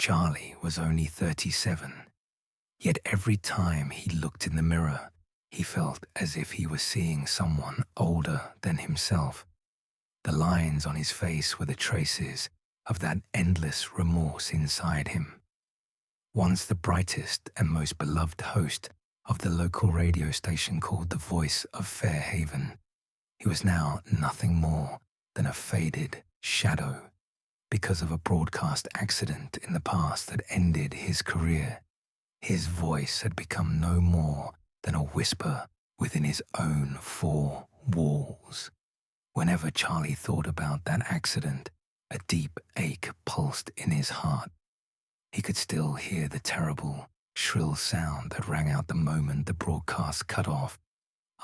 Charlie was only 37, yet every time he looked in the mirror, he felt as if he was seeing someone older than himself. The lines on his face were the traces of that endless remorse inside him. Once the brightest and most beloved host of the local radio station called the Voice of Fairhaven, he was now nothing more than a faded shadow because of a broadcast accident in the past that ended his career. His voice had become no more than a whisper within his own four walls. Whenever Charlie thought about that accident, a deep ache pulsed in his heart. He could still hear the terrible, shrill sound that rang out the moment the broadcast cut off.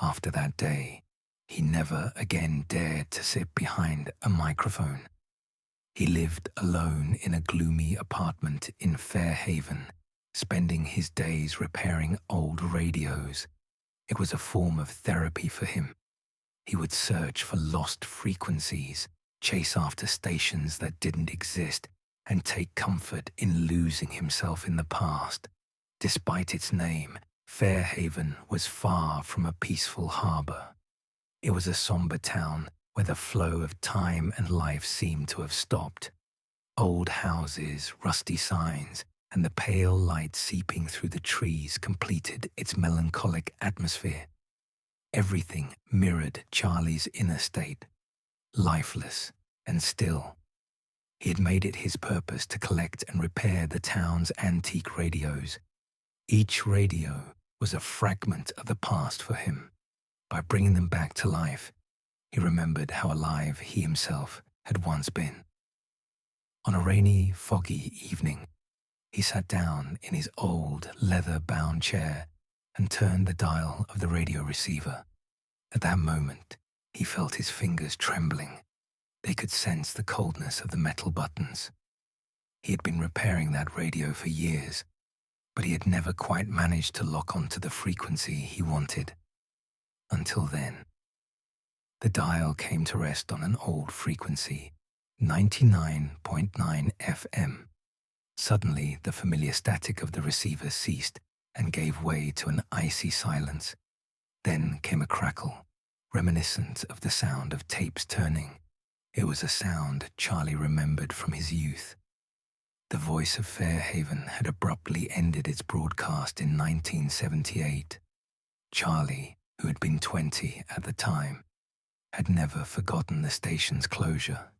After that day, he never again dared to sit behind a microphone. He lived alone in a gloomy apartment in Fairhaven, spending his days repairing old radios. It was a form of therapy for him. He would search for lost frequencies, chase after stations that didn't exist, and take comfort in losing himself in the past. Despite its name, Fairhaven was far from a peaceful harbor. It was a somber town where the flow of time and life seemed to have stopped. Old houses, rusty signs, and the pale light seeping through the trees completed its melancholic atmosphere. Everything mirrored Charlie's inner state, lifeless and still. He had made it his purpose to collect and repair the town's antique radios. Each radio was a fragment of the past for him. By bringing them back to life, he remembered how alive he himself had once been. On a rainy, foggy evening, he sat down in his old, leather-bound chair and turned the dial of the radio receiver. At that moment, he felt his fingers trembling. They could sense the coldness of the metal buttons. He had been repairing that radio for years, but he had never quite managed to lock onto the frequency he wanted. Until then, the dial came to rest on an old frequency, 99.9 FM. Suddenly, the familiar static of the receiver ceased and gave way to an icy silence. Then came a crackle, reminiscent of the sound of tapes turning. It was a sound Charlie remembered from his youth. The Voice of Fairhaven had abruptly ended its broadcast in 1978. Charlie, who had been 20 at the time, had never forgotten the station's closure.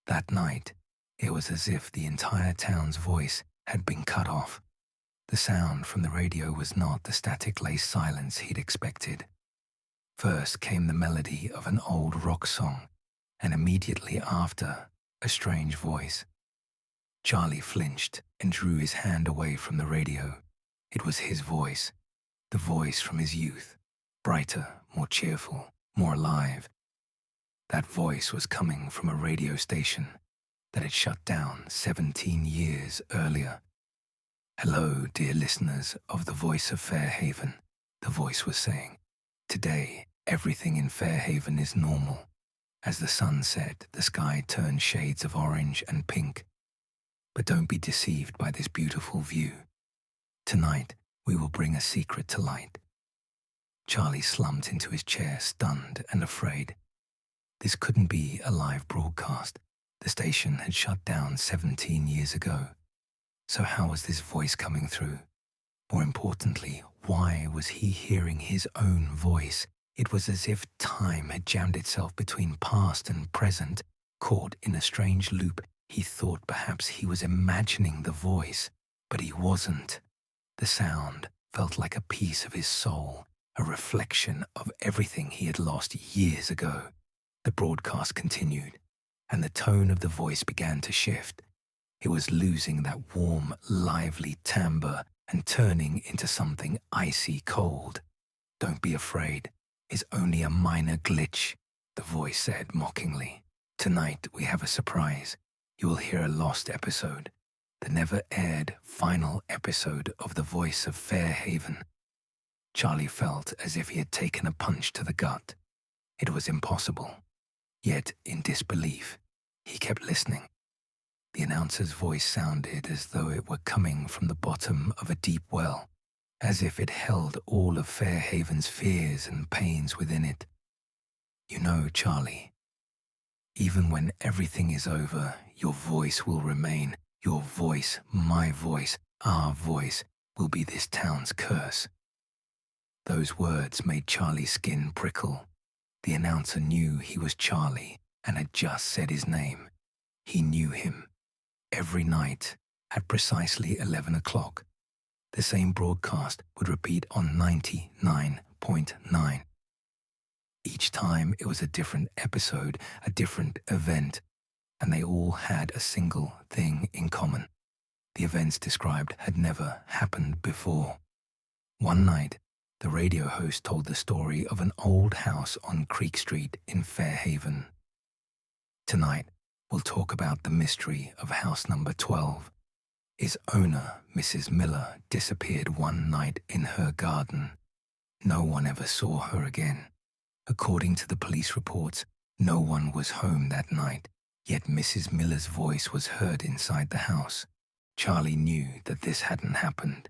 That night, it was as if the entire town's voice had been cut off. The sound from the radio was not the static-laced silence he'd expected. First came the melody of an old rock song, and immediately after, a strange voice. Charlie flinched and drew his hand away from the radio. It was his voice, the voice from his youth, brighter, more cheerful, more alive. That voice was coming from a radio station that had shut down 17 years earlier. "Hello, dear listeners of the Voice of Fairhaven," the voice was saying. "Today, everything in Fairhaven is normal. As the sun set, the sky turned shades of orange and pink. But don't be deceived by this beautiful view. Tonight, we will bring a secret to light." Charlie slumped into his chair, stunned and afraid. This couldn't be a live broadcast. The station had shut down 17 years ago. So how was this voice coming through? More importantly, why was he hearing his own voice? It was as if time had jammed itself between past and present. Caught in a strange loop, he thought perhaps he was imagining the voice, but he wasn't. The sound felt like a piece of his soul, a reflection of everything he had lost years ago. The broadcast continued, and the tone of the voice began to shift. It was losing that warm, lively timbre and turning into something icy cold. "Don't be afraid. It's only a minor glitch," the voice said mockingly. "Tonight we have a surprise. You will hear a lost episode, the never-aired final episode of The Voice of Fairhaven." Charlie felt as if he had taken a punch to the gut. It was impossible. Yet, in disbelief, he kept listening. The announcer's voice sounded as though it were coming from the bottom of a deep well, as if it held all of Fairhaven's fears and pains within it. "You know, Charlie, even when everything is over, your voice will remain. Your voice, my voice, our voice, will be this town's curse." Those words made Charlie's skin prickle. The announcer knew he was Charlie and had just said his name. He knew him. Every night, at precisely 11 o'clock, the same broadcast would repeat on 99.9. Each time it was a different episode, a different event, and they all had a single thing in common. The events described had never happened before. One night, the radio host told the story of an old house on Creek Street in Fairhaven. "Tonight, we'll talk about the mystery of house number 12. Its owner, Mrs. Miller, disappeared one night in her garden. No one ever saw her again. According to the police reports, no one was home that night, yet Mrs. Miller's voice was heard inside the house. Charlie knew that this hadn't happened.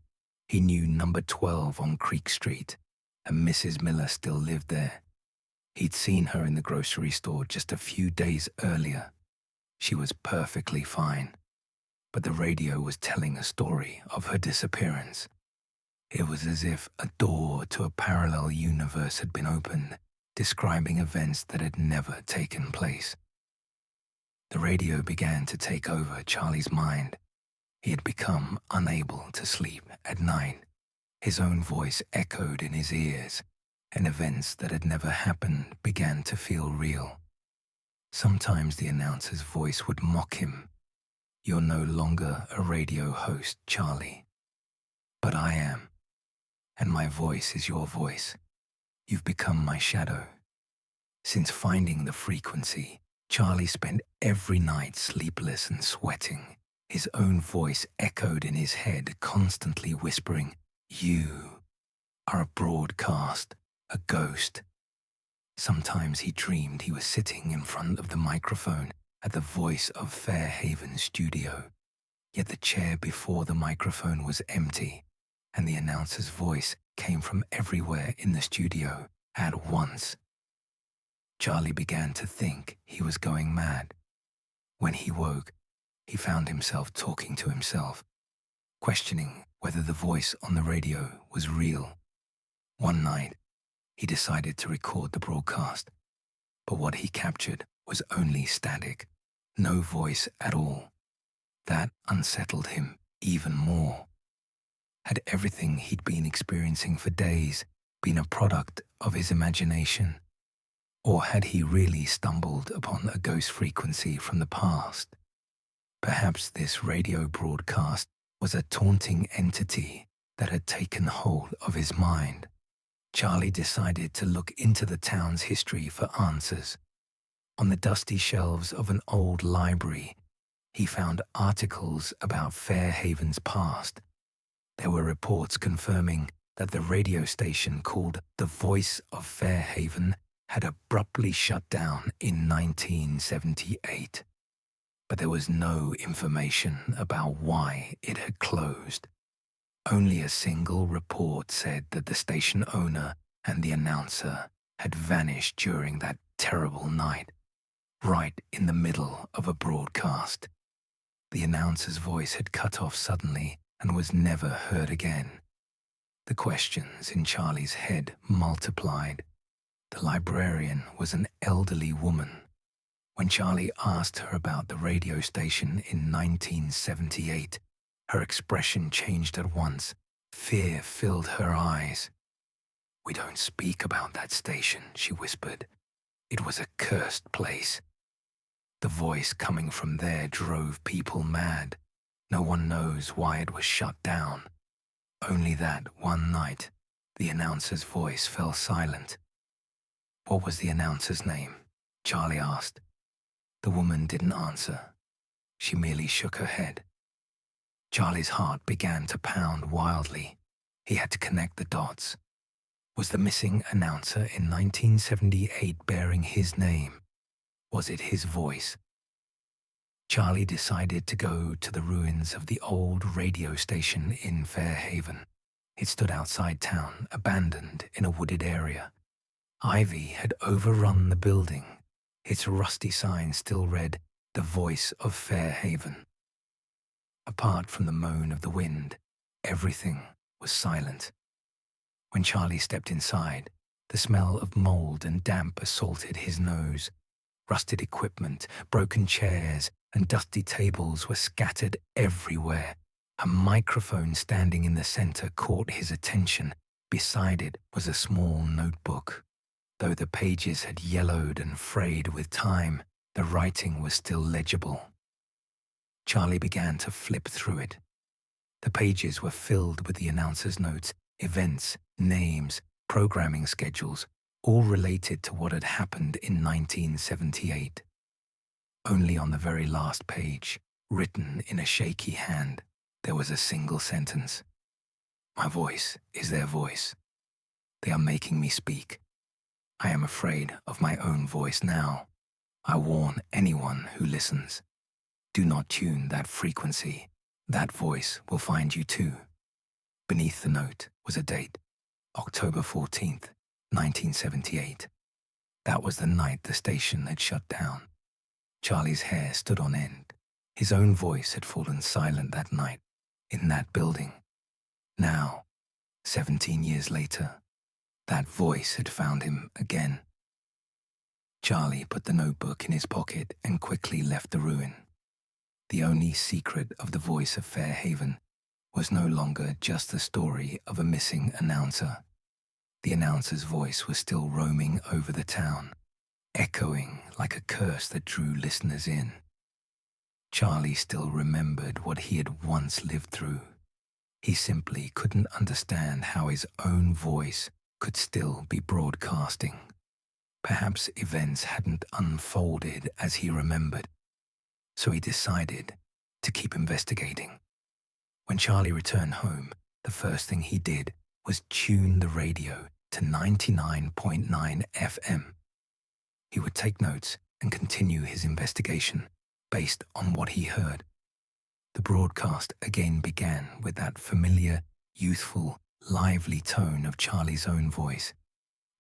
He knew number 12 on Creek Street, and Mrs. Miller still lived there. He'd seen her in the grocery store just a few days earlier. She was perfectly fine, but the radio was telling a story of her disappearance. It was as if a door to a parallel universe had been opened, describing events that had never taken place. The radio began to take over Charlie's mind. He had become unable to sleep at night. His own voice echoed in his ears, and events that had never happened began to feel real. Sometimes the announcer's voice would mock him. "You're no longer a radio host, Charlie. But I am, and my voice is your voice. You've become my shadow." Since finding the frequency, Charlie spent every night sleepless and sweating. His own voice echoed in his head, constantly whispering, "You are a broadcast, a ghost." Sometimes he dreamed he was sitting in front of the microphone at the Voice of Fairhaven studio, yet the chair before the microphone was empty, and the announcer's voice came from everywhere in the studio at once. Charlie began to think he was going mad. When he woke, he found himself talking to himself, questioning whether the voice on the radio was real. One night, he decided to record the broadcast, but what he captured was only static, no voice at all. That unsettled him even more. Had everything he'd been experiencing for days been a product of his imagination? Or had he really stumbled upon a ghost frequency from the past? Perhaps this radio broadcast was a taunting entity that had taken hold of his mind. Charlie decided to look into the town's history for answers. On the dusty shelves of an old library, he found articles about Fairhaven's past. There were reports confirming that the radio station called the Voice of Fairhaven had abruptly shut down in 1978. But there was no information about why it had closed. Only a single report said that the station owner and the announcer had vanished during that terrible night, right in the middle of a broadcast. The announcer's voice had cut off suddenly and was never heard again. The questions in Charlie's head multiplied. The librarian was an elderly woman. When Charlie asked her about the radio station in 1978, her expression changed at once. Fear filled her eyes. "We don't speak about that station," she whispered. "It was a cursed place. The voice coming from there drove people mad. No one knows why it was shut down. Only that one night, the announcer's voice fell silent." "What was the announcer's name?" Charlie asked. The woman didn't answer. She merely shook her head. Charlie's heart began to pound wildly. He had to connect the dots. Was the missing announcer in 1978 bearing his name? Was it his voice? Charlie decided to go to the ruins of the old radio station in Fairhaven. It stood outside town, abandoned in a wooded area. Ivy had overrun the building. Its rusty sign still read, "The Voice of Fairhaven." Apart from the moan of the wind, everything was silent. When Charlie stepped inside, the smell of mold and damp assaulted his nose. Rusted equipment, broken chairs, and dusty tables were scattered everywhere. A microphone standing in the center caught his attention. Beside it was a small notebook. Though the pages had yellowed and frayed with time, the writing was still legible. Charlie began to flip through it. The pages were filled with the announcer's notes, events, names, programming schedules, all related to what had happened in 1978. Only on the very last page, written in a shaky hand, there was a single sentence. "My voice is their voice. They are making me speak. I am afraid of my own voice now. I warn anyone who listens. Do not tune that frequency. That voice will find you too." Beneath the note was a date, October 14th, 1978. That was the night the station had shut down. Charlie's hair stood on end. His own voice had fallen silent that night, in that building. Now, 17 years later, that voice had found him again. Charlie put the notebook in his pocket and quickly left the ruin. The only secret of the Voice of Fairhaven was no longer just the story of a missing announcer. The announcer's voice was still roaming over the town, echoing like a curse that drew listeners in. Charlie still remembered what he had once lived through. He simply couldn't understand how his own voice could still be broadcasting. Perhaps events hadn't unfolded as he remembered, so he decided to keep investigating. When Charlie returned home, the first thing he did was tune the radio to 99.9 FM. He would take notes and continue his investigation based on what he heard. The broadcast again began with that familiar, youthful, lively tone of Charlie's own voice.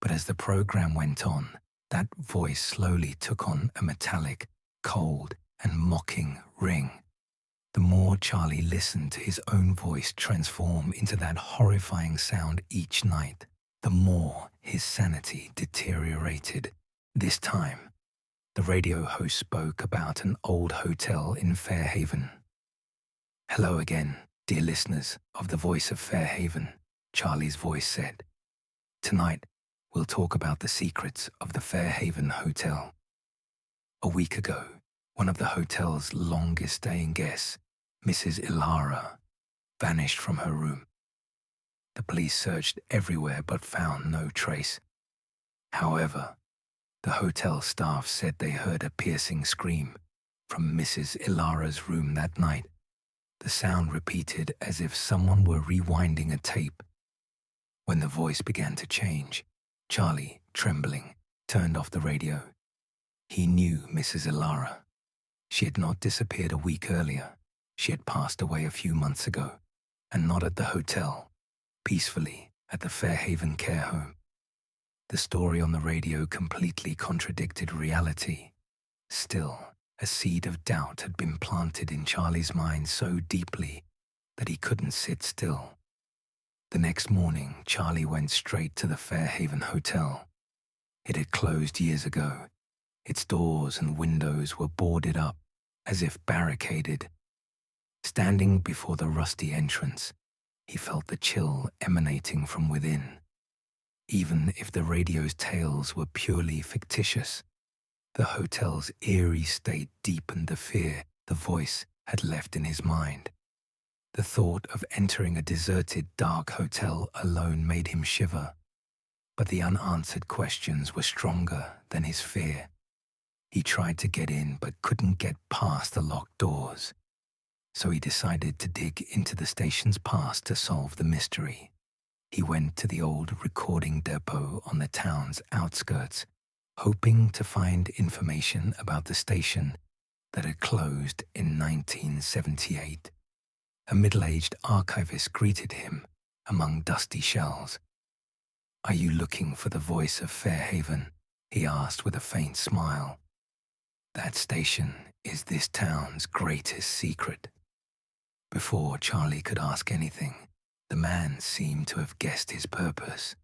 But as the program went on, that voice slowly took on a metallic, cold, and mocking ring. The more Charlie listened to his own voice transform into that horrifying sound each night, the more his sanity deteriorated. This time, the radio host spoke about an old hotel in Fairhaven. "Hello again, dear listeners of the Voice of Fairhaven," Charlie's voice said. "Tonight, we'll talk about the secrets of the Fairhaven Hotel. A week ago, one of the hotel's longest-staying guests, Mrs. Ilara, vanished from her room. The police searched everywhere but found no trace. However, the hotel staff said they heard a piercing scream from Mrs. Ilara's room that night. The sound repeated as if someone were rewinding a tape. When the voice began to change, Charlie, trembling, turned off the radio. He knew Mrs. Ilara. She had not disappeared a week earlier. She had passed away a few months ago, and not at the hotel, peacefully at the Fairhaven care home. The story on the radio completely contradicted reality. Still, a seed of doubt had been planted in Charlie's mind so deeply that he couldn't sit still. The next morning, Charlie went straight to the Fairhaven Hotel. It had closed years ago. Its doors and windows were boarded up, as if barricaded. Standing before the rusty entrance, he felt the chill emanating from within. Even if the radio's tales were purely fictitious, the hotel's eerie state deepened the fear the voice had left in his mind. The thought of entering a deserted, dark hotel alone made him shiver, but the unanswered questions were stronger than his fear. He tried to get in but couldn't get past the locked doors, so he decided to dig into the station's past to solve the mystery. He went to the old recording depot on the town's outskirts, hoping to find information about the station that had closed in 1978. A middle-aged archivist greeted him among dusty shells. "Are you looking for the Voice of Fairhaven?" he asked with a faint smile. "That station is this town's greatest secret." Before Charlie could ask anything, the man seemed to have guessed his purpose.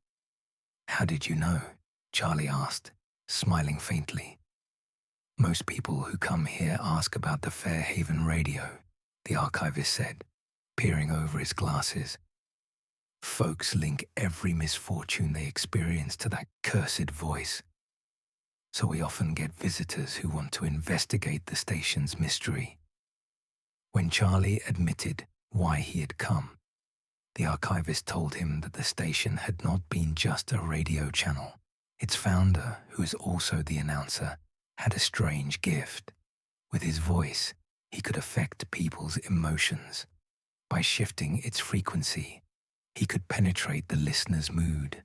"How did you know?" Charlie asked, smiling faintly. "Most people who come here ask about the Fairhaven radio," the archivist said, peering over his glasses. "Folks link every misfortune they experience to that cursed voice. So we often get visitors who want to investigate the station's mystery." When Charlie admitted why he had come, the archivist told him that the station had not been just a radio channel. Its founder, who is also the announcer, had a strange gift. With his voice, he could affect people's emotions. By shifting its frequency, he could penetrate the listener's mood.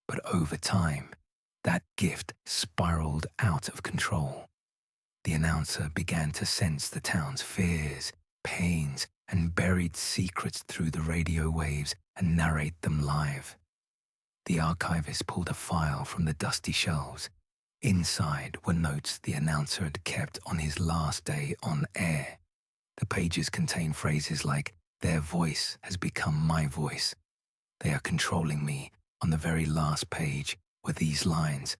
But over time, that gift spiraled out of control. The announcer began to sense the town's fears, pains, and buried secrets through the radio waves and narrate them live. The archivist pulled a file from the dusty shelves. Inside were notes the announcer had kept on his last day on air. The pages contained phrases like, "Their voice has become my voice. They are controlling me." On the very last page were these lines,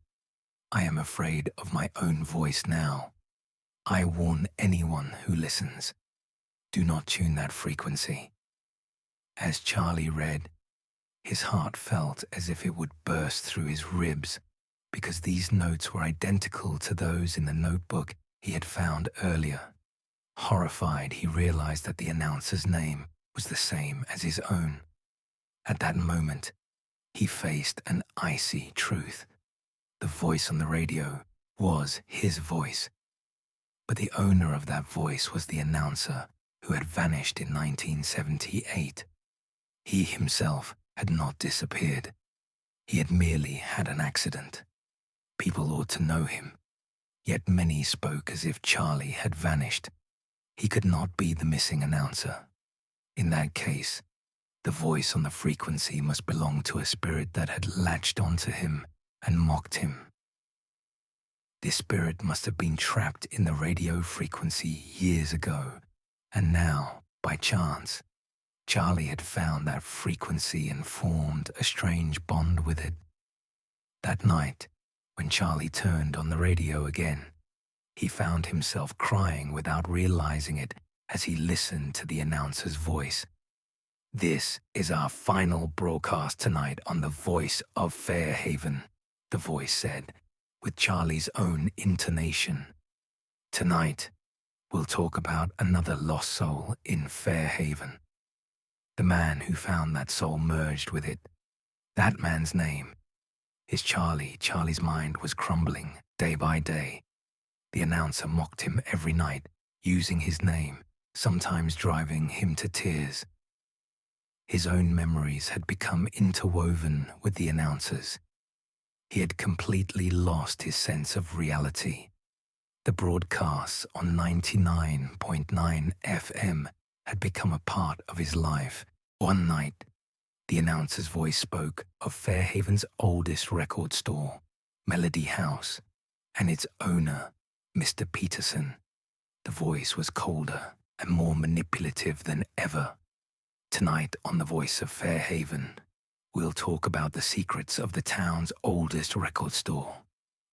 "I am afraid of my own voice now. I warn anyone who listens. Do not tune that frequency." As Charlie read, his heart felt as if it would burst through his ribs, because these notes were identical to those in the notebook he had found earlier. Horrified, he realized that the announcer's name was the same as his own. At that moment, he faced an icy truth. The voice on the radio was his voice. But the owner of that voice was the announcer who had vanished in 1978. He himself had not disappeared. He had merely had an accident. People ought to know him. Yet many spoke as if Charlie had vanished. He could not be the missing announcer. In that case, the voice on the frequency must belong to a spirit that had latched onto him and mocked him. This spirit must have been trapped in the radio frequency years ago, and now, by chance, Charlie had found that frequency and formed a strange bond with it. That night, when Charlie turned on the radio again, he found himself crying without realizing it as he listened to the announcer's voice. "This is our final broadcast tonight on the Voice of Fairhaven," the voice said, with Charlie's own intonation. "Tonight, we'll talk about another lost soul in Fairhaven. The man who found that soul merged with it. That man's name is Charlie." Charlie's mind was crumbling day by day. The announcer mocked him every night, using his name, sometimes driving him to tears. His own memories had become interwoven with the announcer's. He had completely lost his sense of reality. The broadcasts on 99.9 FM had become a part of his life. One night, the announcer's voice spoke of Fairhaven's oldest record store, Melody House, and its owner, Mr. Peterson. The voice was colder and more manipulative than ever. "Tonight on The Voice of Fairhaven, we'll talk about the secrets of the town's oldest record store,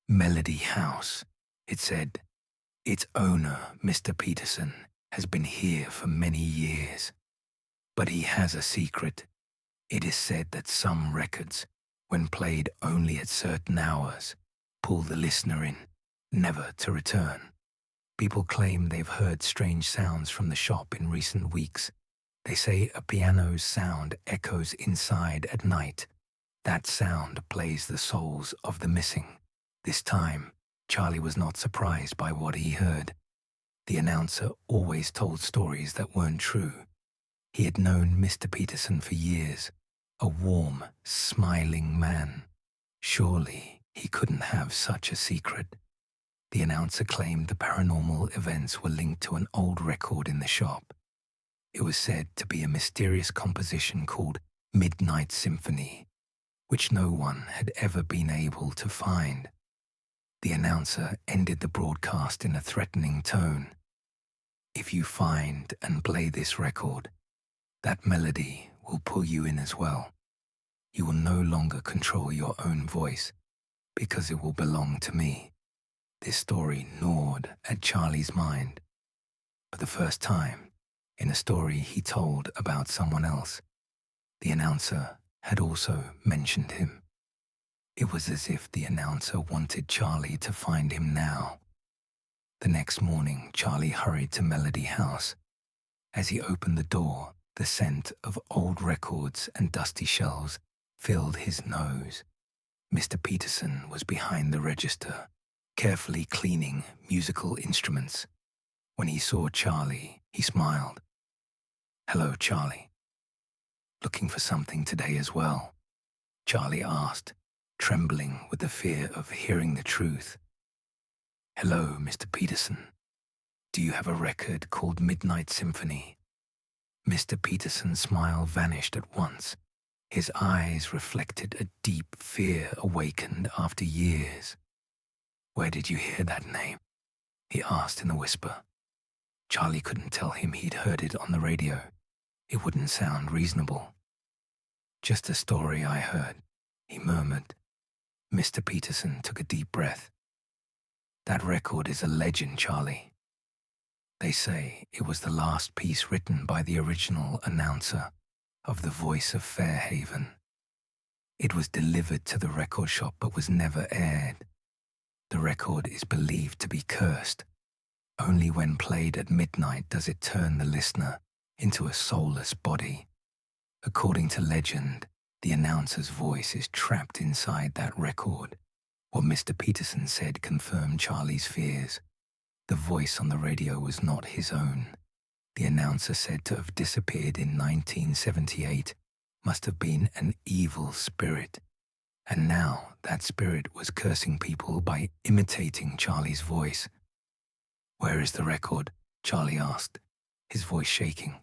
Melody House," it said. "Its owner, Mr. Peterson, has been here for many years. But he has a secret. It is said that some records, when played only at certain hours, pull the listener in, never to return. People claim they've heard strange sounds from the shop in recent weeks. They say a piano's sound echoes inside at night. That sound plays the souls of the missing." This time, Charlie was not surprised by what he heard. The announcer always told stories that weren't true. He had known Mr. Peterson for years, a warm, smiling man. Surely he couldn't have such a secret. The announcer claimed the paranormal events were linked to an old record in the shop. It was said to be a mysterious composition called Midnight Symphony, which no one had ever been able to find. The announcer ended the broadcast in a threatening tone. "If you find and play this record, that melody will pull you in as well. You will no longer control your own voice, because it will belong to me." This story gnawed at Charlie's mind. For the first time, in a story he told about someone else, the announcer had also mentioned him. It was as if the announcer wanted Charlie to find him now. The next morning, Charlie hurried to Melody House. As he opened the door, the scent of old records and dusty shelves filled his nose. Mr. Peterson was behind the register, carefully cleaning musical instruments. When he saw Charlie, he smiled. "Hello, Charlie. Looking for something today as well?" Charlie asked, trembling with the fear of hearing the truth. "Hello, Mr. Peterson. Do you have a record called Midnight Symphony?" Mr. Peterson's smile vanished at once. His eyes reflected a deep fear awakened after years. "Where did you hear that name?" he asked in a whisper. Charlie couldn't tell him he'd heard it on the radio. It wouldn't sound reasonable. "Just a story I heard," he murmured. Mr. Peterson took a deep breath. "That record is a legend, Charlie. They say it was the last piece written by the original announcer of the Voice of Fairhaven. It was delivered to the record shop but was never aired. The record is believed to be cursed. Only when played at midnight does it turn the listener into a soulless body. According to legend, the announcer's voice is trapped inside that record." What Mr. Peterson said confirmed Charlie's fears. The voice on the radio was not his own. The announcer, said to have disappeared in 1978, must have been an evil spirit. And now that spirit was cursing people by imitating Charlie's voice. "Where is the record?" Charlie asked, his voice shaking.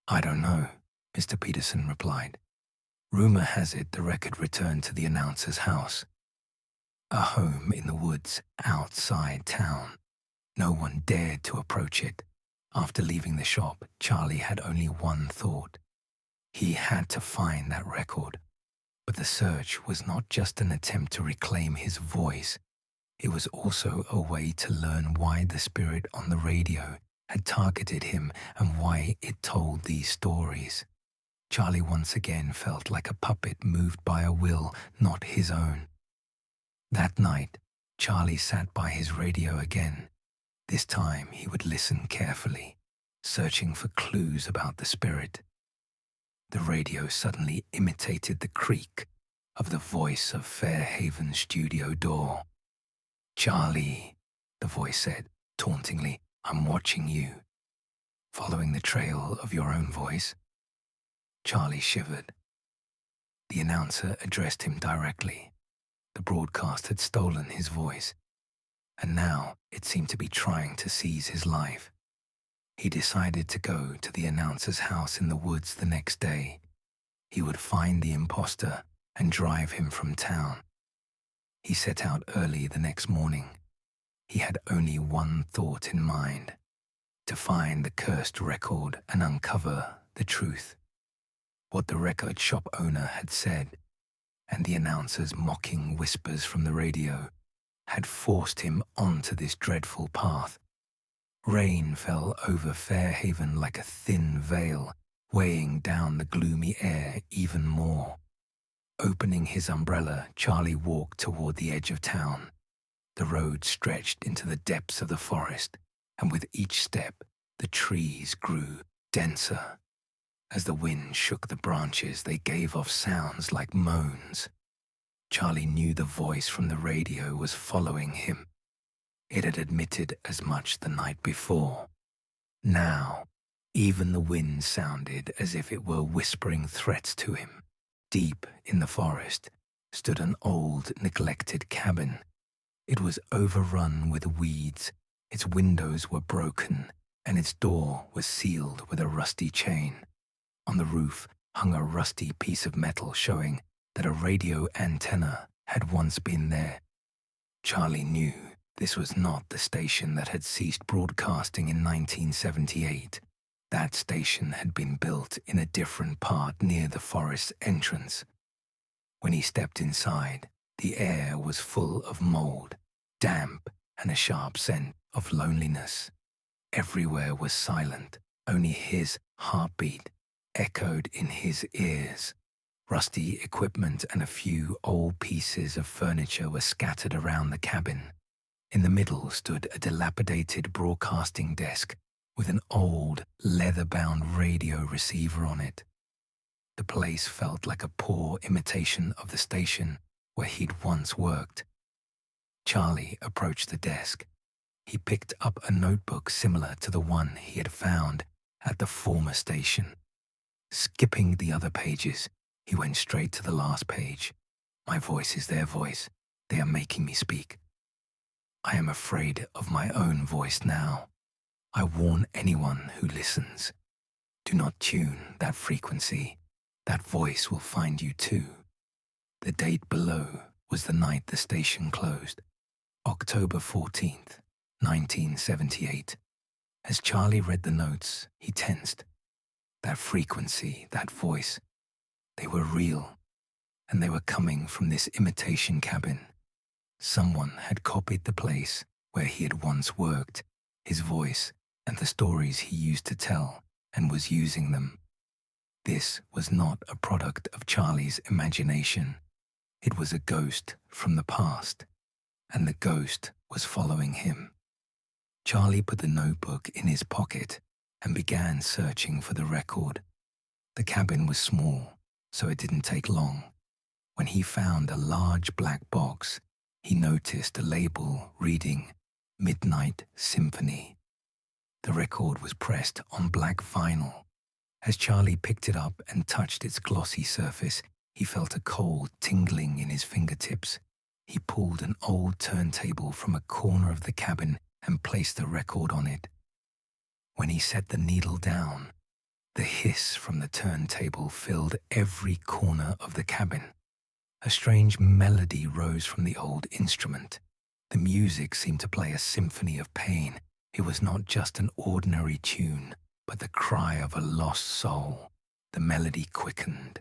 "I don't know," Mr. Peterson replied. "Rumor has it the record returned to the announcer's house, a home in the woods outside town. No one dared to approach it. After leaving the shop, Charlie had only one thought. He had to find that record. But the search was not just an attempt to reclaim his voice. It was also a way to learn why the spirit on the radio had targeted him and why it told these stories. Charlie once again felt like a puppet moved by a will not his own. That night, Charlie sat by his radio again. This time he would listen carefully, searching for clues about the spirit. The radio suddenly imitated the creak of the Voice of Fairhaven studio door. "Charlie," the voice said, tauntingly, "I'm watching you." "Following the trail of your own voice?" Charlie shivered. The announcer addressed him directly. The broadcast had stolen his voice, and now it seemed to be trying to seize his life. He decided to go to the announcer's house in the woods the next day. He would find the imposter and drive him from town. He set out early the next morning. He had only one thought in mind: to find the cursed record and uncover the truth. What the record shop owner had said, and the announcer's mocking whispers from the radio, had forced him onto this dreadful path. Rain fell over Fairhaven like a thin veil, weighing down the gloomy air even more. Opening his umbrella, Charlie walked toward the edge of town. The road stretched into the depths of the forest, and with each step, the trees grew denser. As the wind shook the branches, they gave off sounds like moans. Charlie knew the voice from the radio was following him. It had admitted as much the night before. Now, even the wind sounded as if it were whispering threats to him. Deep in the forest stood an old, neglected cabin. It was overrun with weeds, its windows were broken, and its door was sealed with a rusty chain. On the roof hung a rusty piece of metal showing that a radio antenna had once been there. Charlie knew this was not the station that had ceased broadcasting in 1978. That station had been built in a different part near the forest's entrance. When he stepped inside, the air was full of mold, damp, and a sharp scent of loneliness. Everywhere was silent, only his heartbeat echoed in his ears. Rusty equipment and a few old pieces of furniture were scattered around the cabin. In the middle stood a dilapidated broadcasting desk with an old, leather-bound radio receiver on it. The place felt like a poor imitation of the station where he'd once worked. Charlie approached the desk. He picked up a notebook similar to the one he had found at the former station. Skipping the other pages, he went straight to the last page. My voice is their voice. They are making me speak. I am afraid of my own voice now. I warn anyone who listens. Do not tune that frequency. That voice will find you too. The date below was the night the station closed, October 14th, 1978. As Charlie read the notes, he tensed. That frequency, that voice, they were real, and they were coming from this imitation cabin. Someone had copied the place where he had once worked, his voice and the stories he used to tell, and was using them. This was not a product of Charlie's imagination. It was a ghost from the past, and the ghost was following him. Charlie put the notebook in his pocket and began searching for the record. The cabin was small, so it didn't take long. When he found a large black box, he noticed a label reading Midnight Symphony. The record was pressed on black vinyl. As Charlie picked it up and touched its glossy surface, he felt a cold tingling in his fingertips. He pulled an old turntable from a corner of the cabin and placed the record on it. When he set the needle down, the hiss from the turntable filled every corner of the cabin. A strange melody rose from the old instrument. The music seemed to play a symphony of pain. It was not just an ordinary tune, but the cry of a lost soul. The melody quickened,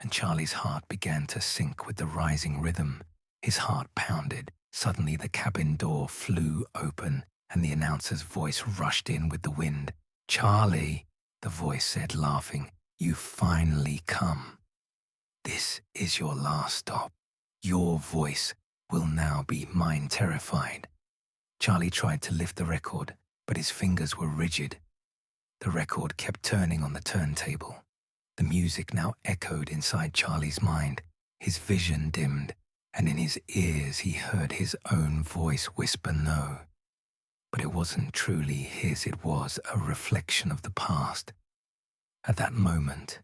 and Charlie's heart began to sink with the rising rhythm. His heart pounded. Suddenly the cabin door flew open, and the announcer's voice rushed in with the wind. "Charlie," the voice said, laughing, "you've finally come. This is your last stop. Your voice will now be mine terrified." Charlie tried to lift the record, but his fingers were rigid. The record kept turning on the turntable. The music now echoed inside Charlie's mind. His vision dimmed, and in his ears he heard his own voice whisper no. But it wasn't truly his, it was a reflection of the past. At that moment,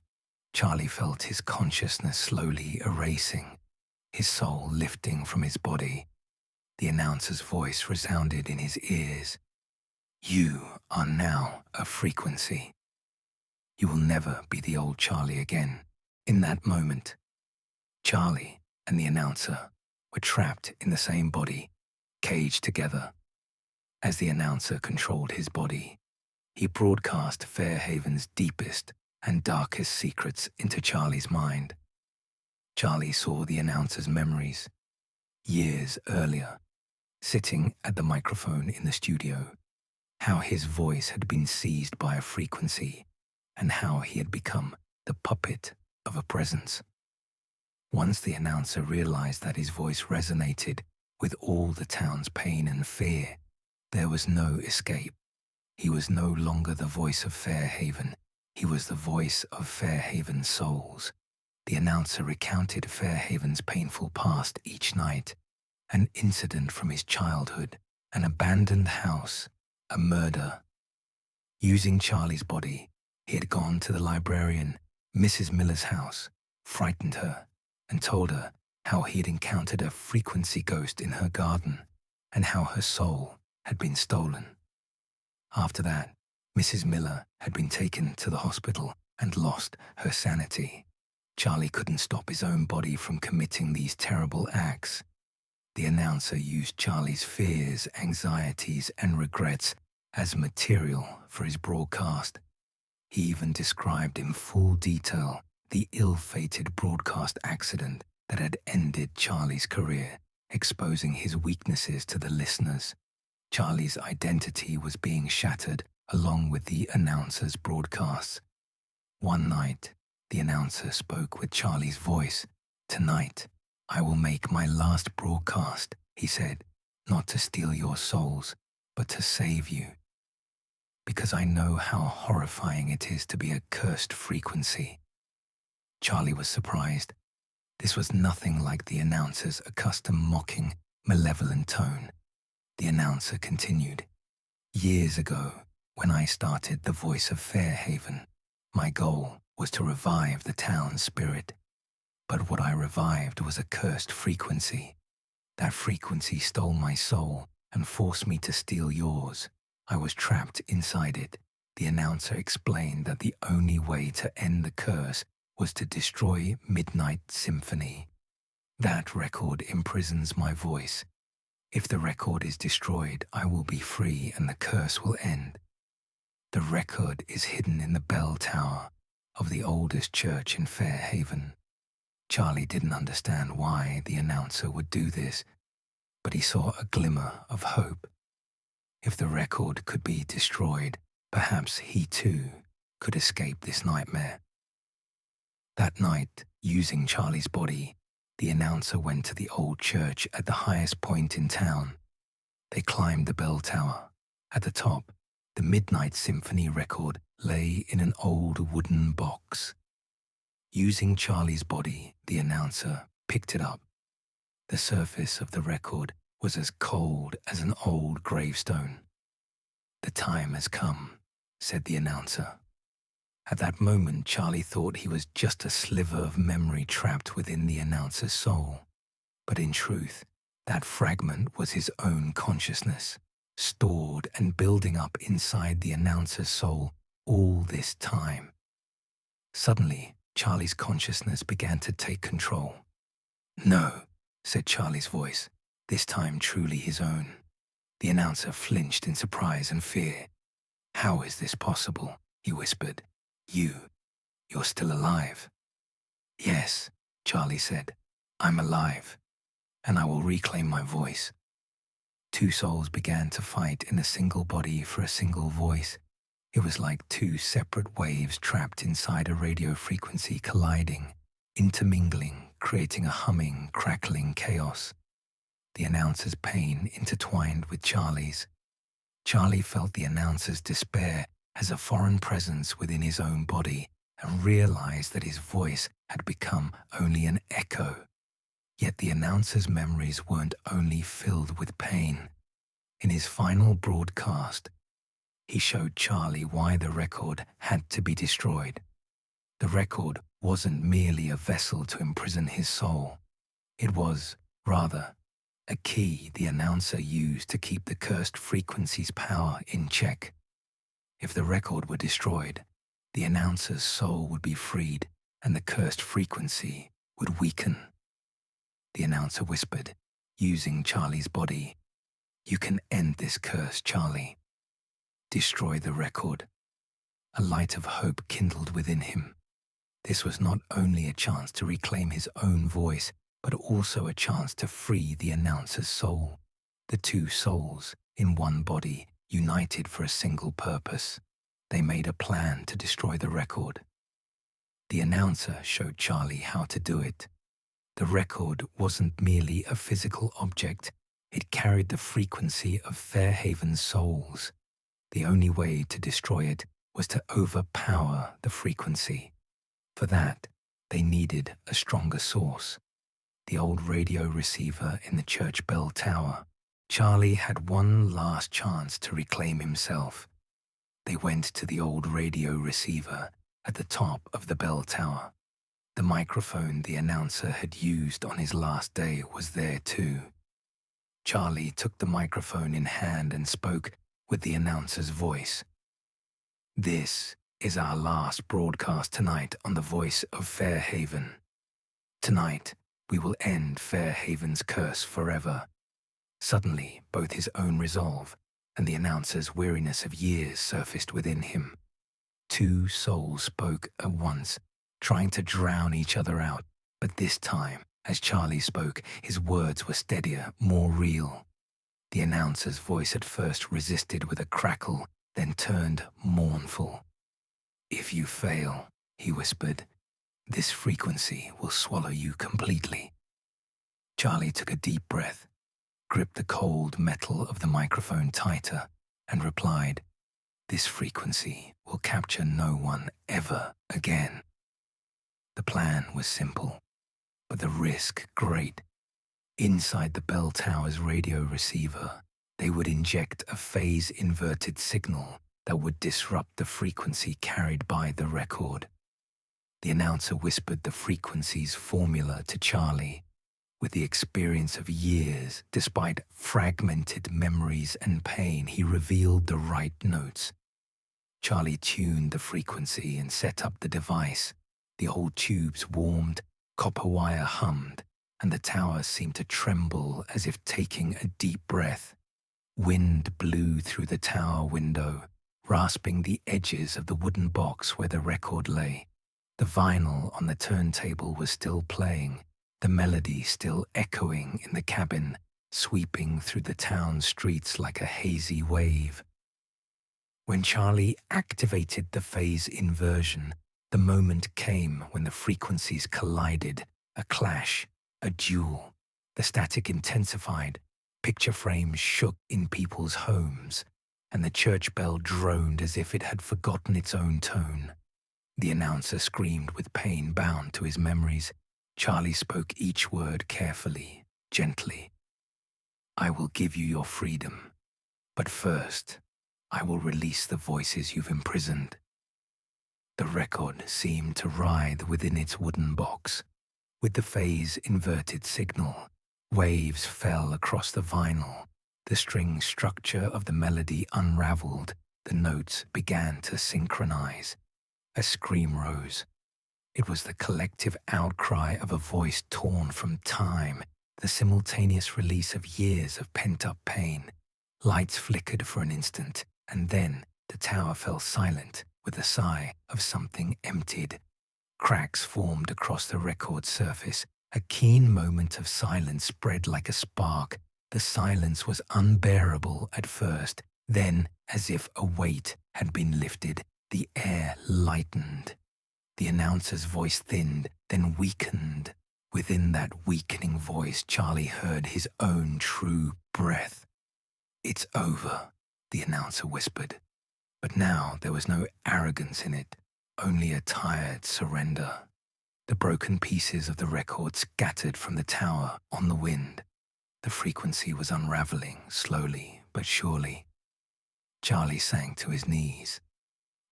Charlie felt his consciousness slowly erasing, his soul lifting from his body. The announcer's voice resounded in his ears. "You are now a frequency. You will never be the old Charlie again." In that moment, Charlie and the announcer were trapped in the same body, caged together. As the announcer controlled his body, he broadcast Fairhaven's deepest and darkest secrets into Charlie's mind. Charlie saw the announcer's memories, years earlier, sitting at the microphone in the studio, how his voice had been seized by a frequency, and how he had become the puppet of a presence. Once the announcer realized that his voice resonated with all the town's pain and fear, there was no escape. He was no longer the voice of Fairhaven. He was the voice of Fairhaven's souls. The announcer recounted Fairhaven's painful past each night, an incident from his childhood, an abandoned house, a murder. Using Charlie's body, he had gone to the librarian, Mrs. Miller's house, frightened her, and told her how he had encountered a frequency ghost in her garden. and how her soul had been stolen. After that, Mrs. Miller had been taken to the hospital and lost her sanity. Charlie couldn't stop his own body from committing these terrible acts. The announcer used Charlie's fears, anxieties, and regrets as material for his broadcast. He even described in full detail the ill-fated broadcast accident that had ended Charlie's career, exposing his weaknesses to the listeners. Charlie's identity was being shattered along with the announcer's broadcasts. One night, the announcer spoke with Charlie's voice. "Tonight, I will make my last broadcast," he said, "not to steal your souls, but to save you. Because I know how horrifying it is to be a cursed frequency." Charlie was surprised. This was nothing like the announcer's accustomed mocking, malevolent tone. The announcer continued, "Years ago, when I started the Voice of Fairhaven, my goal was to revive the town's spirit. But what I revived was a cursed frequency. That frequency stole my soul and forced me to steal yours. I was trapped inside it." The announcer explained that the only way to end the curse was to destroy Midnight Symphony. "That record imprisons my voice. If the record is destroyed, I will be free and the curse will end. The record is hidden in the bell tower of the oldest church in Fairhaven." Charlie didn't understand why the announcer would do this, but he saw a glimmer of hope. If the record could be destroyed, perhaps he too could escape this nightmare. That night, using Charlie's body, the announcer went to the old church at the highest point in town. They climbed the bell tower. At the top, the Midnight Symphony record lay in an old wooden box. Using Charlie's body, the announcer picked it up. The surface of the record was as cold as an old gravestone. "The time has come," said the announcer. At that moment, Charlie thought he was just a sliver of memory trapped within the announcer's soul. But in truth, that fragment was his own consciousness, stored and building up inside the announcer's soul all this time. Suddenly, Charlie's consciousness began to take control. "No," said Charlie's voice, this time truly his own. The announcer flinched in surprise and fear. "How is this possible?" he whispered. You're still alive." "Yes," Charlie said, "I'm alive, and I will reclaim my voice." Two souls began to fight in a single body for a single voice. It was like two separate waves trapped inside a radio frequency colliding, intermingling, creating a humming, crackling chaos. The announcer's pain intertwined with Charlie's. Charlie felt the announcer's despair as a foreign presence within his own body and realized that his voice had become only an echo. Yet the announcer's memories weren't only filled with pain. In his final broadcast, he showed Charlie why the record had to be destroyed. The record wasn't merely a vessel to imprison his soul. It was, rather, a key the announcer used to keep the cursed frequency's power in check. If the record were destroyed, the announcer's soul would be freed and the cursed frequency would weaken. The announcer whispered, using Charlie's body, "You can end this curse, Charlie. Destroy the record." A light of hope kindled within him. This was not only a chance to reclaim his own voice, but also a chance to free the announcer's soul. The two souls, in one body, united for a single purpose. They made a plan to destroy the record. The announcer showed Charlie how to do it. The record wasn't merely a physical object. It carried the frequency of Fairhaven's souls. The only way to destroy it was to overpower the frequency. For that, they needed a stronger source. The old radio receiver in the church bell tower. Charlie had one last chance to reclaim himself. They went to the old radio receiver at the top of the bell tower. The microphone the announcer had used on his last day was there too. Charlie took the microphone in hand and spoke with the announcer's voice. "This is our last broadcast tonight on the Voice of Fairhaven. Tonight, we will end Fairhaven's curse forever." Suddenly, both his own resolve and the announcer's weariness of years surfaced within him. Two souls spoke at once, trying to drown each other out, but this time, as Charlie spoke, his words were steadier, more real. The announcer's voice at first resisted with a crackle, then turned mournful. "If you fail," he whispered, "this frequency will swallow you completely." Charlie took a deep breath, gripped the cold metal of the microphone tighter, and replied, "This frequency will capture no one ever again." The plan was simple, but the risk great. Inside the bell tower's radio receiver, they would inject a phase-inverted signal that would disrupt the frequency carried by the record. The announcer whispered the frequency's formula to Charlie. With the experience of years, despite fragmented memories and pain, he revealed the right notes. Charlie tuned the frequency and set up the device. The old tubes warmed, copper wire hummed, and the tower seemed to tremble as if taking a deep breath. Wind blew through the tower window, rasping the edges of the wooden box where the record lay. The vinyl on the turntable was still playing, the melody still echoing in the cabin, sweeping through the town streets like a hazy wave. When Charlie activated the phase inversion, the moment came when the frequencies collided, a clash, a duel. The static intensified, picture frames shook in people's homes, and the church bell droned as if it had forgotten its own tone. The announcer screamed with pain bound to his memories. Charlie spoke each word carefully, gently. "I will give you your freedom, but first, I will release the voices you've imprisoned." The record seemed to writhe within its wooden box. With the phase-inverted signal, waves fell across the vinyl. The string structure of the melody unraveled. The notes began to synchronize. A scream rose. It was the collective outcry of a voice torn from time, the simultaneous release of years of pent-up pain. Lights flickered for an instant, and then the tower fell silent with a sigh of something emptied. Cracks formed across the record's surface. A keen moment of silence spread like a spark. The silence was unbearable at first. Then, as if a weight had been lifted, the air lightened. The announcer's voice thinned, then weakened. Within that weakening voice, Charlie heard his own true breath. "It's over," the announcer whispered. But now there was no arrogance in it, only a tired surrender. The broken pieces of the record scattered from the tower on the wind. The frequency was unraveling, slowly but surely. Charlie sank to his knees.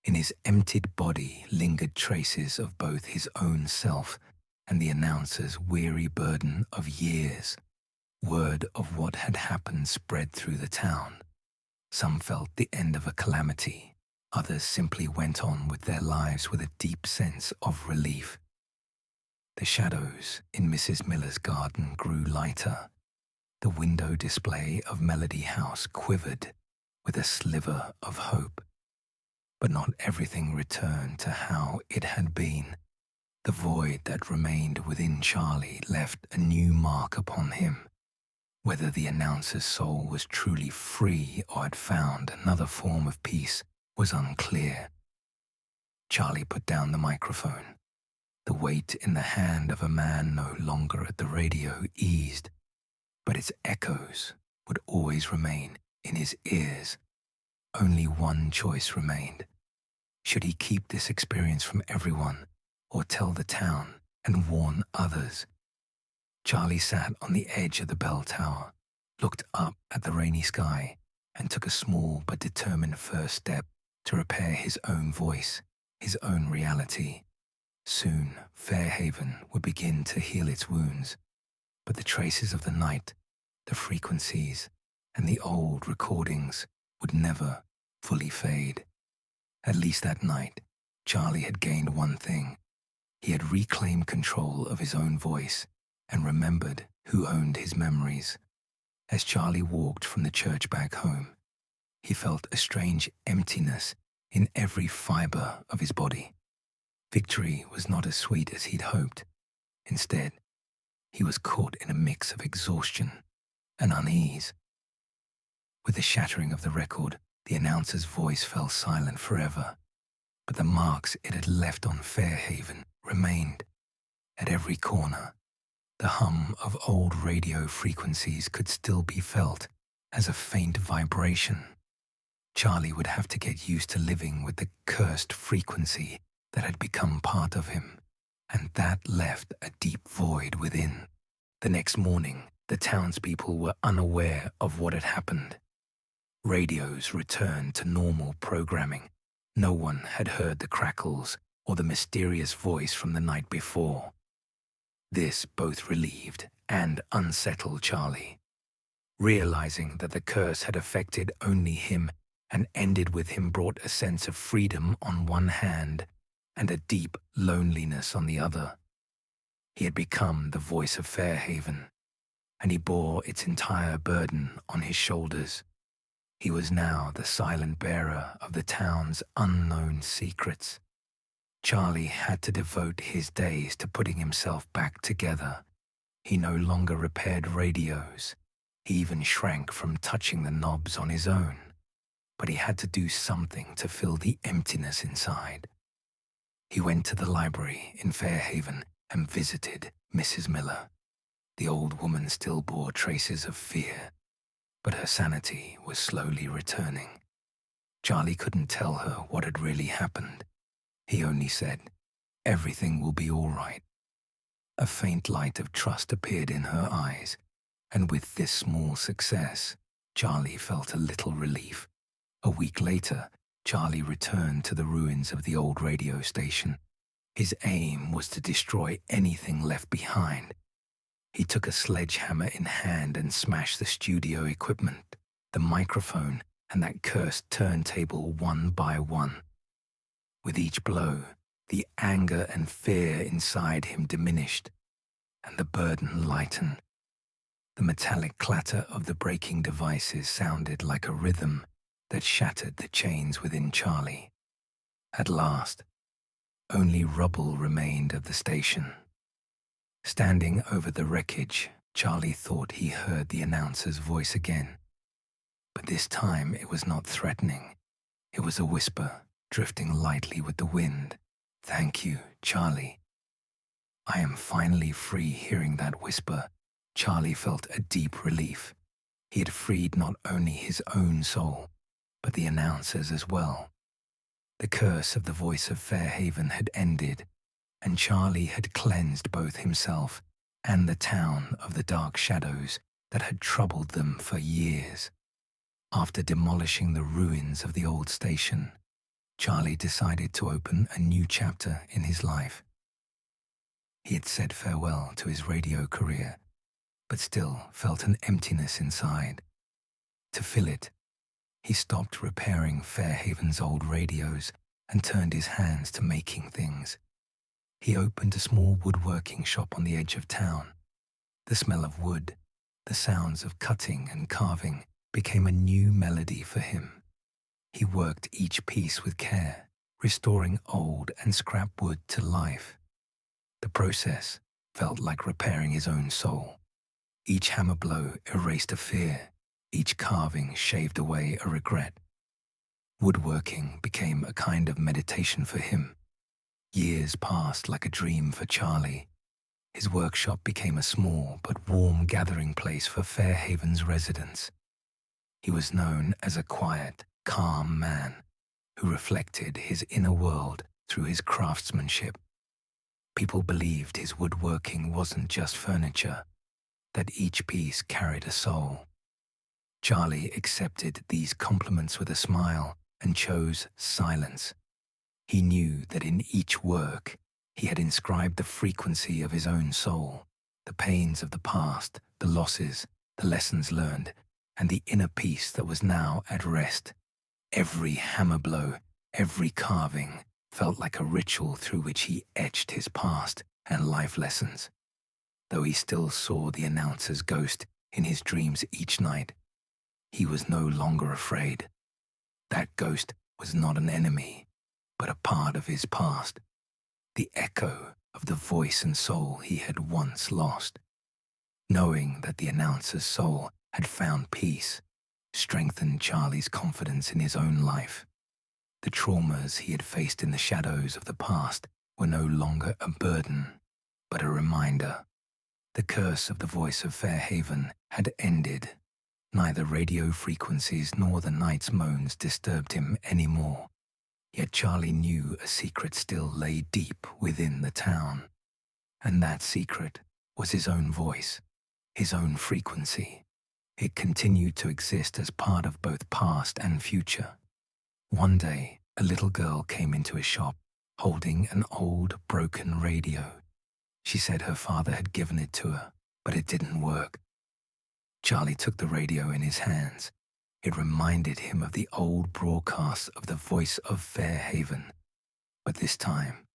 In his emptied body lingered traces of both his own self and the announcer's weary burden of years. Word of what had happened spread through the town. Some felt the end of a calamity. Others simply went on with their lives with a deep sense of relief. The shadows in Mrs. Miller's garden grew lighter. The window display of Melody House quivered with a sliver of hope. But not everything returned to how it had been. The void that remained within Charlie left a new mark upon him. Whether the announcer's soul was truly free or had found another form of peace was unclear. Charlie put down the microphone. The weight in the hand of a man no longer at the radio eased, but its echoes would always remain in his ears. Only one choice remained. Should he keep this experience from everyone, or tell the town and warn others? Charlie sat on the edge of the bell tower, looked up at the rainy sky, and took a small but determined first step to repair his own voice, his own reality. Soon, Fairhaven would begin to heal its wounds, but the traces of the night, the frequencies, and the old recordings would never fully fade. At least that night, Charlie had gained one thing. He had reclaimed control of his own voice and remembered who owned his memories. As Charlie walked from the church back home, he felt a strange emptiness in every fiber of his body. Victory was not as sweet as he'd hoped. Instead, he was caught in a mix of exhaustion and unease. With the shattering of the record, the announcer's voice fell silent forever, but the marks it had left on Fairhaven remained. At every corner, the hum of old radio frequencies could still be felt as a faint vibration. Charlie would have to get used to living with the cursed frequency that had become part of him, and that left a deep void within. The next morning, the townspeople were unaware of what had happened. Radios returned to normal programming. No one had heard the crackles or the mysterious voice from the night before. This both relieved and unsettled Charlie. Realizing that the curse had affected only him and ended with him brought a sense of freedom on one hand and a deep loneliness on the other. He had become the voice of Fairhaven, and he bore its entire burden on his shoulders. He was now the silent bearer of the town's unknown secrets. Charlie had to devote his days to putting himself back together. He no longer repaired radios. He even shrank from touching the knobs on his own. But he had to do something to fill the emptiness inside. He went to the library in Fairhaven and visited Mrs. Miller. The old woman still bore traces of fear, but her sanity was slowly returning. Charlie couldn't tell her what had really happened. He only said, "Everything will be all right." A faint light of trust appeared in her eyes, and with this small success, Charlie felt a little relief. A week later, Charlie returned to the ruins of the old radio station. His aim was to destroy anything left behind. He took a sledgehammer in hand and smashed the studio equipment, the microphone, and that cursed turntable one by one. With each blow, the anger and fear inside him diminished, and the burden lightened. The metallic clatter of the breaking devices sounded like a rhythm that shattered the chains within Charlie. At last, only rubble remained of the station. Standing over the wreckage, Charlie thought he heard the announcer's voice again. But this time it was not threatening. It was a whisper, drifting lightly with the wind. "Thank you, Charlie." I am finally free. Hearing that whisper, Charlie felt a deep relief. He had freed not only his own soul, but the announcer's as well. The curse of the Voice of Fairhaven had ended, and Charlie had cleansed both himself and the town of the dark shadows that had troubled them for years. After demolishing the ruins of the old station, Charlie decided to open a new chapter in his life. He had said farewell to his radio career, but still felt an emptiness inside. To fill it, he stopped repairing Fairhaven's old radios and turned his hands to making things. He opened a small woodworking shop on the edge of town. The smell of wood, the sounds of cutting and carving became a new melody for him. He worked each piece with care, restoring old and scrap wood to life. The process felt like repairing his own soul. Each hammer blow erased a fear. Each carving shaved away a regret. Woodworking became a kind of meditation for him. Years passed like a dream for Charlie. His workshop became a small but warm gathering place for Fairhaven's residents. He was known as a quiet, calm man who reflected his inner world through his craftsmanship. People believed his woodworking wasn't just furniture, that each piece carried a soul. Charlie accepted these compliments with a smile and chose silence. He knew that in each work he had inscribed the frequency of his own soul, the pains of the past, the losses, the lessons learned, and the inner peace that was now at rest. Every hammer blow, every carving, felt like a ritual through which he etched his past and life lessons. Though he still saw the announcer's ghost in his dreams each night, he was no longer afraid. That ghost was not an enemy, but a part of his past, the echo of the voice and soul he had once lost. Knowing that the announcer's soul had found peace strengthened Charlie's confidence in his own life. The traumas he had faced in the shadows of the past were no longer a burden, but a reminder. The curse of the Voice of Fairhaven had ended. Neither radio frequencies nor the night's moans disturbed him anymore. Yet Charlie knew a secret still lay deep within the town. And that secret was his own voice, his own frequency. It continued to exist as part of both past and future. One day, a little girl came into his shop, holding an old, broken radio. She said her father had given it to her, but it didn't work. Charlie took the radio in his hands. It reminded him of the old broadcasts of the Voice of Fairhaven. But this time,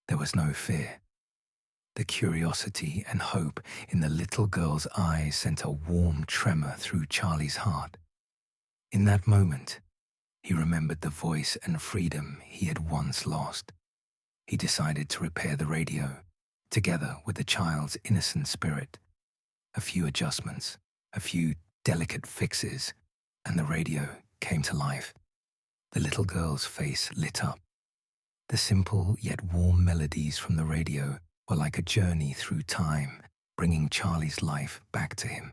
there was no fear. The curiosity and hope in the little girl's eyes sent a warm tremor through Charlie's heart. In that moment, he remembered the voice and freedom he had once lost. He decided to repair the radio, together with the child's innocent spirit. A few adjustments, a few delicate fixes, and the radio came to life. The little girl's face lit up. The simple yet warm melodies from the radio were like a journey through time, bringing Charlie's life back to him.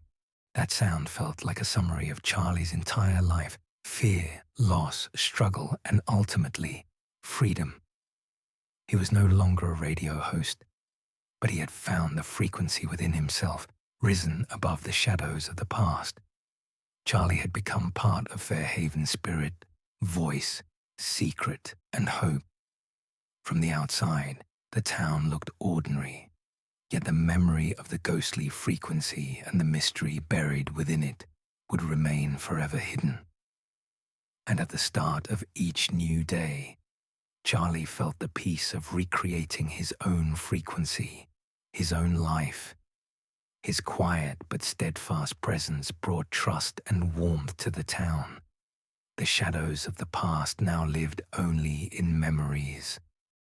That sound felt like a summary of Charlie's entire life: fear, loss, struggle, and ultimately, freedom. He was no longer a radio host, but he had found the frequency within himself, risen above the shadows of the past. Charlie had become part of Fairhaven's spirit, voice, secret, and hope. From the outside, the town looked ordinary, yet the memory of the ghostly frequency and the mystery buried within it would remain forever hidden. And at the start of each new day, Charlie felt the peace of recreating his own frequency, his own life. His quiet but steadfast presence brought trust and warmth to the town. The shadows of the past now lived only in memories.